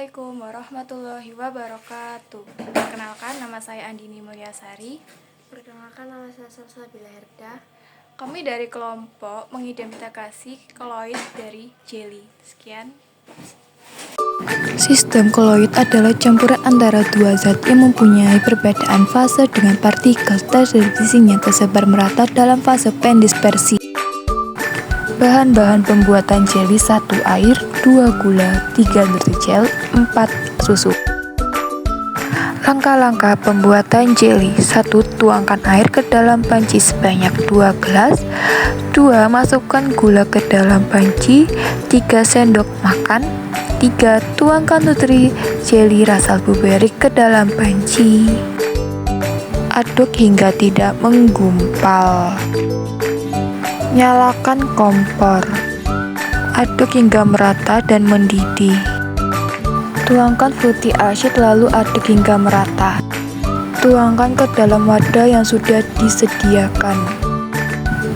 Assalamualaikum warahmatullahi wabarakatuh. Perkenalkan, nama saya Andini Mulyasari. Perkenalkan, nama saya Salsabila Herda. Kami dari kelompok mengidentifikasi koloid dari jelly. Sekian. Sistem koloid adalah campuran antara dua zat yang mempunyai perbedaan fase dengan partikel terdispersinya tersebar merata dalam fase pendispersi. Bahan-bahan pembuatan jelly: 1 air, 2 gula, 3 nutrijel, 4 susu. Langkah-langkah pembuatan jelly: 1. Tuangkan air ke dalam panci sebanyak 2 gelas. 2. Masukkan gula ke dalam panci 3 sendok makan. 3. Tuangkan nutrijel rasa blueberry ke dalam panci. Aduk hingga tidak menggumpal. Nyalakan kompor. Aduk hingga merata dan mendidih. Tuangkan fruity acid lalu aduk hingga merata. Tuangkan ke dalam wadah yang sudah disediakan.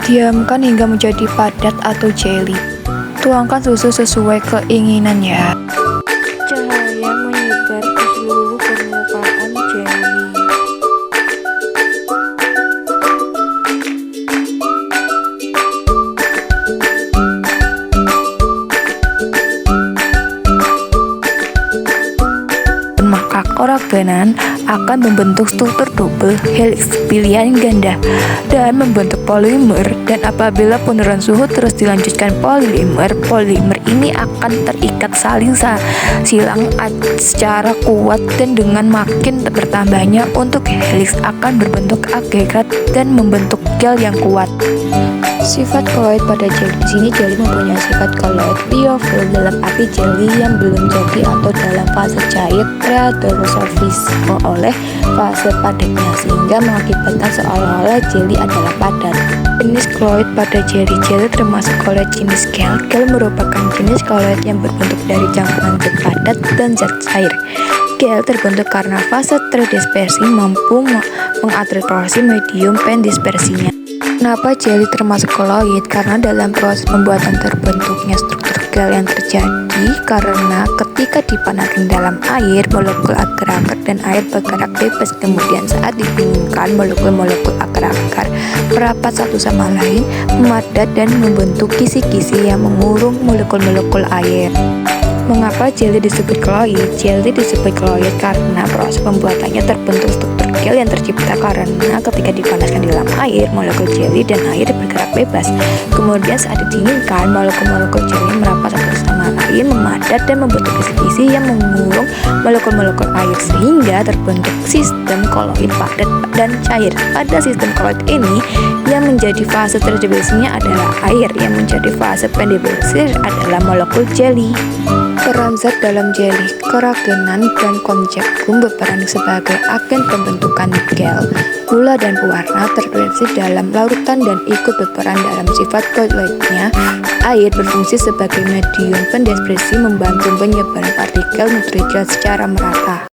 Diamkan hingga menjadi padat atau jelly. Tuangkan susu sesuai keinginan ya. Cahaya menyebar ke seluruh permukaan jelly. Maka koragenan akan membentuk struktur double helix pilihan ganda dan membentuk polimer, dan apabila penurunan suhu terus dilanjutkan polimer ini akan terikat saling silang secara kuat, dan dengan makin bertambahnya untuk helix akan berbentuk agregat dan membentuk gel yang kuat. Sifat koloid pada jelly: di sini jelly mempunyai sifat koloid liofil dalam arti jelly yang belum jadi atau dalam fase cair kreatosofisme oleh fase padatnya, sehingga mengakibatkan seolah-olah jelly adalah padat. Jenis koloid pada jelly termasuk koloid jenis gel. Gel merupakan jenis koloid yang berbentuk dari campuran zat padat dan zat cair. Gel terbentuk karena fase terdispersi mampu mengadaptasi medium pendispersinya. Kenapa jelly termasuk koloid? Karena dalam proses pembuatan terbentuknya struktur gel yang terjadi karena ketika dipanaskan dalam air, molekul agar-agar dan air bergerak bebas. Kemudian saat didinginkan, molekul-molekul agar-agar merapat satu sama lain, memadat dan membentuk kisi-kisi yang mengurung molekul-molekul air. Mengapa jelly disebut koloid? Jelly disebut koloid karena proses pembuatannya terbentuk struktur gel yang tercipta karena ketika dipanaskan di dalam air, molekul jelly dan air bergerak bebas. Kemudian saat didinginkan, molekul-molekul jelly merapat satu sama lain, memadat dan membentuk kisi-kisi yang mengurung molekul-molekul air, sehingga terbentuk sistem koloid padat dan cair. Pada sistem koloid ini, yang menjadi fase terdispersinya adalah air, yang menjadi fase pendispersi adalah molekul jelly. Peran zat dalam jelly: koragenan dan konjugum berperan sebagai agen pembentukan gel. Gula dan pewarna terdispersi dalam larutan dan ikut berperan dalam sifat koloidnya. Air berfungsi sebagai medium pendispersi, membantu penyebaran partikel nutrijel secara merata.